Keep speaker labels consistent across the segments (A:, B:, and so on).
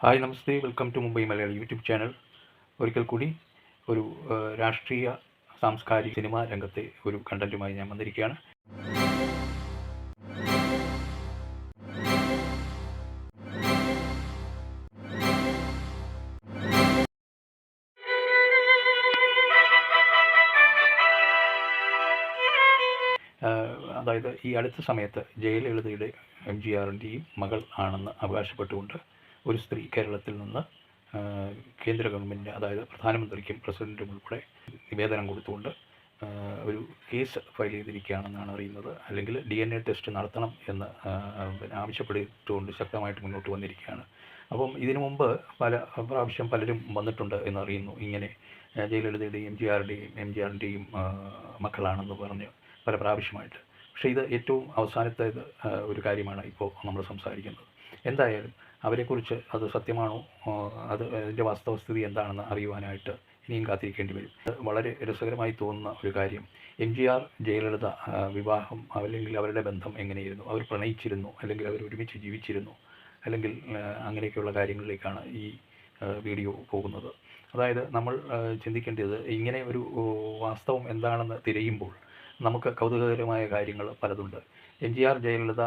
A: Hi നമസ്തേ, welcome to Mumbai Malayali YouTube channel. ഒരിക്കൽ കൂടി ഒരു രാഷ്ട്രീയ സാംസ്കാരിക സിനിമാ രംഗത്തെ ഒരു കണ്ടന്റുമായി ഞാൻ വന്നിരിക്കുകയാണ്. അതായത് ഈ അടുത്ത സമയത്ത് ജയലളിതയുടെ MGRൻ്റെയും മകൾ ആണെന്ന് അവകാശപ്പെട്ടുകൊണ്ട് ഒരു സ്ത്രീ കേരളത്തിൽ നിന്ന് കേന്ദ്ര ഗവൺമെൻറ്, അതായത് പ്രധാനമന്ത്രിക്കും പ്രസിഡൻറ്റും ഉൾപ്പെടെ നിവേദനം കൊടുത്തുകൊണ്ട് ഒരു കേസ് ഫയൽ ചെയ്തിരിക്കുകയാണെന്നാണ് അറിയുന്നത്. അല്ലെങ്കിൽ DNA ടെസ്റ്റ് നടത്തണം എന്ന് ആവശ്യപ്പെട്ടുകൊണ്ട് ശക്തമായിട്ട് മുന്നോട്ട് വന്നിരിക്കുകയാണ്. അപ്പം ഇതിനു മുമ്പ് പല പ്രാവശ്യം പലരും വന്നിട്ടുണ്ട് എന്നറിയുന്നു. ഇങ്ങനെ ജയലളിതയുടെയും MGRൻ്റെയും മക്കളാണെന്ന് പറഞ്ഞ് പല പ്രാവശ്യമായിട്ട്. പക്ഷേ ഇത് ഏറ്റവും അവസാനത്തേത് ഒരു കാര്യമാണ് ഇപ്പോൾ നമ്മൾ സംസാരിക്കുന്നത്. എന്തായാലും അവരെക്കുറിച്ച് അത് സത്യമാണോ, അതിൻ്റെ വാസ്തവസ്ഥിതി എന്താണെന്ന് അറിയുവാനായിട്ട് ഇനിയും കാത്തിരിക്കേണ്ടി വരും. വളരെ രസകരമായി തോന്നുന്ന ഒരു കാര്യം, MGR ജയലളിത വിവാഹം അല്ലെങ്കിൽ അവരുടെ ബന്ധം എങ്ങനെയായിരുന്നു, അവർ പ്രണയിച്ചിരുന്നു അല്ലെങ്കിൽ അവർ ഒരുമിച്ച് ജീവിച്ചിരുന്നു, അല്ലെങ്കിൽ അങ്ങനെയൊക്കെയുള്ള കാര്യങ്ങളിലേക്കാണ് ഈ വീഡിയോ പോകുന്നത്. അതായത് നമ്മൾ ചിന്തിക്കേണ്ടത്, ഇങ്ങനെ ഒരു വാസ്തവം എന്താണെന്ന് തിരയുമ്പോൾ നമുക്ക് കൗതുകകരമായ കാര്യങ്ങൾ പലതുണ്ട്. MGR ജയലളിത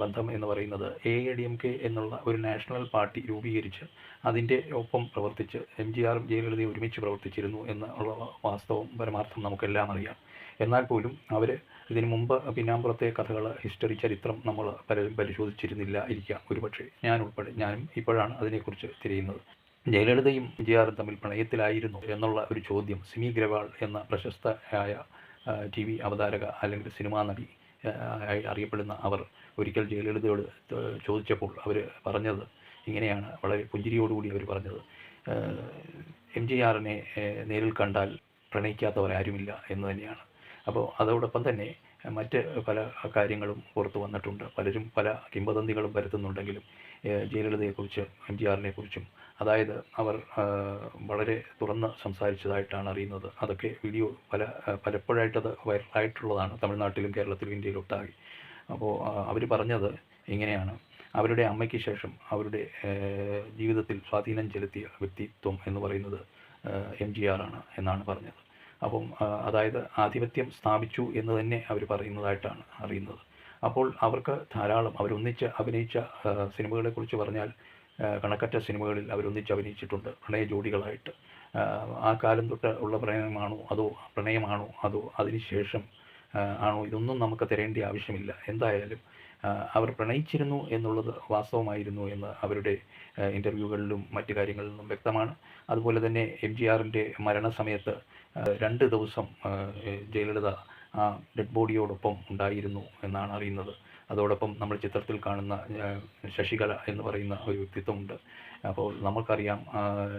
A: ബന്ധം എന്ന് പറയുന്നത് AIADMK എന്നുള്ള ഒരു നാഷണൽ പാർട്ടി രൂപീകരിച്ച് അതിൻ്റെ ഒപ്പം പ്രവർത്തിച്ച് MGRും ജയലളിതയും ഒരുമിച്ച് പ്രവർത്തിച്ചിരുന്നു എന്നുള്ള വാസ്തവം പരമാർത്ഥം നമുക്കെല്ലാം അറിയാം. എന്നാൽ പോലും അവർ ഇതിനു മുമ്പ് പിന്നാമ്പുറത്തെ കഥകൾ, ഹിസ്റ്ററി, ചരിത്രം നമ്മൾ പലരും പരിശോധിച്ചിരുന്നില്ല ഇരിക്കാം. ഒരുപക്ഷെ ഞാനും ഇപ്പോഴാണ് അതിനെക്കുറിച്ച് തിരയുന്നത്. ജയലളിതയും MGRും തമ്മിൽ പ്രണയത്തിലായിരുന്നു എന്നുള്ള ഒരു ചോദ്യം സിമി ഗ്രവാൾ എന്ന പ്രശസ്തയായ TV അവതാരക അല്ലെങ്കിൽ സിനിമാ നടി ആയി അറിയപ്പെടുന്ന അവർ ഒരിക്കൽ ജയലളിതയോട് ചോദിച്ചപ്പോൾ അവർ പറഞ്ഞത് ഇങ്ങനെയാണ്, വളരെ പുഞ്ചിരിയോടുകൂടി അവർ പറഞ്ഞത്, MGRനെ നേരിൽ കണ്ടാൽ പ്രണയിക്കാത്തവരാരുമില്ല എന്ന് തന്നെയാണ്. അപ്പോൾ അതോടൊപ്പം തന്നെ മറ്റ് പല കാര്യങ്ങളും പുറത്തു വന്നിട്ടുണ്ട്. പലരും പല കിംവദന്തികളും പരത്തുന്നുണ്ടെങ്കിലും ജയലളിതയെക്കുറിച്ചും MGRനെക്കുറിച്ചും, അതായത് അവർ വളരെ തുറന്ന് സംസാരിച്ചതായിട്ടാണ് അറിയുന്നത്. അതൊക്കെ വീഡിയോ പലപ്പോഴായിട്ടത് വൈറലായിട്ടുള്ളതാണ്, തമിഴ്നാട്ടിലും കേരളത്തിലും ഇന്ത്യയിലും ഒട്ടാകെ. അപ്പോൾ അവർ പറഞ്ഞത് ഇങ്ങനെയാണ്, അവരുടെ അമ്മയ്ക്ക് ശേഷം അവരുടെ ജീവിതത്തിൽ സ്വാധീനം ചെലുത്തിയ വ്യക്തിത്വം എന്ന് പറയുന്നത് MGR ആണ് എന്നാണ് പറഞ്ഞത്. അപ്പം അതായത് ആധിപത്യം സ്ഥാപിച്ചു എന്ന് തന്നെ അവർ പറയുന്നതായിട്ടാണ് അറിയുന്നത്. അപ്പോൾ അവർക്ക് ധാരാളം അവരൊന്നിച്ച് അഭിനയിച്ച സിനിമകളെക്കുറിച്ച് പറഞ്ഞാൽ കണക്കറ്റ സിനിമകളിൽ അവരൊന്നിച്ച് അഭിനയിച്ചിട്ടുണ്ട് പ്രണയ ജോഡികളായിട്ട്. ആ കാലം തൊട്ട് ഉള്ള പ്രണയമാണോ അതോ അതിനുശേഷം ആണോ, ഇതൊന്നും നമുക്ക് തരേണ്ട ആവശ്യമില്ല. എന്തായാലും അവർ പ്രണയിച്ചിരുന്നു എന്നുള്ളത് വാസ്തവമായിരുന്നു എന്ന് അവരുടെ ഇൻ്റർവ്യൂകളിലും മറ്റു കാര്യങ്ങളിൽ നിന്നും വ്യക്തമാണ്. അതുപോലെ തന്നെ MGRൻ്റെ മരണസമയത്ത് 2 ദിവസം ജയലളിത ആ ഡെഡ് ബോഡിയോടൊപ്പം ഉണ്ടായിരുന്നു എന്നാണ് അറിയുന്നത്. അതോടൊപ്പം നമ്മൾ ചിത്രത്തിൽ കാണുന്ന ശശികല എന്ന് പറയുന്ന ഒരു വ്യക്തിത്വമുണ്ട്. അപ്പോൾ നമുക്കറിയാം,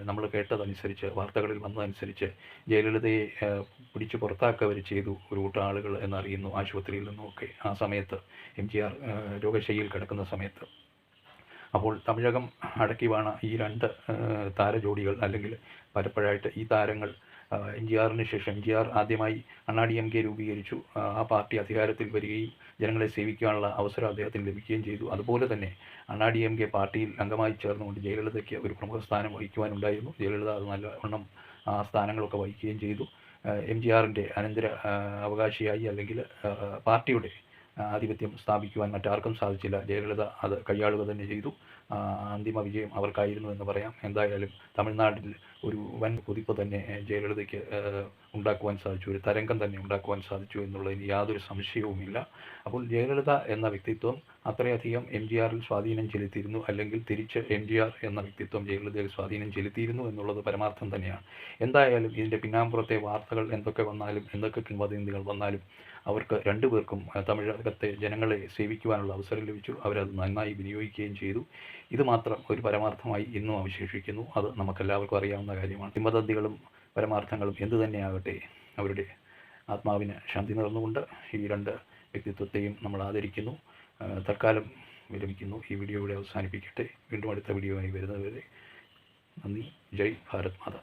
A: നമ്മൾ കേട്ടതനുസരിച്ച്, വാർത്തകളിൽ വന്നതനുസരിച്ച് ജയലളിതയെ പിടിച്ചു പുറത്താക്കുക വരെ ചെയ്തു ഒരു കൂട്ടം ആളുകൾ എന്നറിയുന്നു, ആശുപത്രിയിൽ നിന്നുമൊക്കെ ആ സമയത്ത്, MGR രോഗശയ്യയിൽ കിടക്കുന്ന സമയത്ത്. അപ്പോൾ തമിഴകം അടക്കി വാണ ഈ 2 താരജോഡികൾ, അല്ലെങ്കിൽ പലപ്പോഴായിട്ട് ഈ താരങ്ങൾ MGRന് ശേഷം MGR ആദ്യമായി DMK രൂപീകരിച്ചു. ആ പാർട്ടി അധികാരത്തിൽ വരികയും ജനങ്ങളെ സേവിക്കാനുള്ള അവസരം അദ്ദേഹത്തിന് ലഭിക്കുകയും ചെയ്തു. അതുപോലെ തന്നെ DMK പാർട്ടിയിൽ അംഗമായി ചേർന്നുകൊണ്ട് ജയലളിതയ്ക്ക് ഒരു പ്രമുഖ സ്ഥാനം വഹിക്കുവാനുണ്ടായിരുന്നു. ജയലളിത അത് നല്ലവണ്ണം ആ സ്ഥാനങ്ങളൊക്കെ വഹിക്കുകയും ചെയ്തു. MGRൻ്റെ അനന്തര അവകാശിയായി, അല്ലെങ്കിൽ പാർട്ടിയുടെ ആധിപത്യം സ്ഥാപിക്കുവാൻ മറ്റാർക്കും സാധിച്ചില്ല. ജയലളിത അത് കൈയാളുക തന്നെ ചെയ്തു. അന്തിമ വിജയം അവർക്കായിരുന്നു എന്ന് പറയാം. എന്തായാലും തമിഴ്നാട്ടിൽ ഒരു വൻ കുതിപ്പ് തന്നെ ജയലളിതയ്ക്ക് ഉണ്ടാക്കുവാൻ സാധിച്ചു, ഒരു തരംഗം തന്നെ ഉണ്ടാക്കുവാൻ സാധിച്ചു എന്നുള്ളതിന് യാതൊരു സംശയവുമില്ല. അപ്പോൾ ജയലളിത എന്ന വ്യക്തിത്വം അത്രയധികം MGRൽ സ്വാധീനം ചെലുത്തിയിരുന്നു, അല്ലെങ്കിൽ തിരിച്ച് MGR എന്ന വ്യക്തിത്വം ജയലളിതയിൽ സ്വാധീനം ചെലുത്തിയിരുന്നു എന്നുള്ളത് പരമാർത്ഥം തന്നെയാണ്. എന്തായാലും ഇതിൻ്റെ പിന്നാമ്പുറത്തെ വാർത്തകൾ എന്തൊക്കെ വന്നാലും, എന്തൊക്കെ കിംവദന്തികൾ വന്നാലും, അവർക്ക് 2 പേർക്കും തമിഴകത്തെ ജനങ്ങളെ സേവിക്കുവാനുള്ള അവസരം ലഭിച്ചു. അവരത് നന്നായി വിനിയോഗിക്കുകയും ചെയ്തു. ഇത് മാത്രം ഒരു പരമാർത്ഥമായി ഇന്നും അവശേഷിക്കുന്നു. അത് നമുക്കെല്ലാവർക്കും അറിയാവുന്ന കാര്യമാണ്. കിംവദന്തികളും പരമാർത്ഥങ്ങളും എന്തു തന്നെയാകട്ടെ, അവരുടെ ആത്മാവിന് ശാന്തി നേർന്നുകൊണ്ട് ഈ 2 വ്യക്തിത്വത്തെയും നമ്മൾ ആദരിക്കുന്നു. തൽക്കാലം വിരമിക്കുന്നു. ഈ വീഡിയോ ഇവിടെ അവസാനിപ്പിക്കട്ടെ. വീണ്ടും അടുത്ത വീഡിയോയുമായി വരുന്നതുവരെ നന്ദി. ജയ് ഭാരത് മാതാ.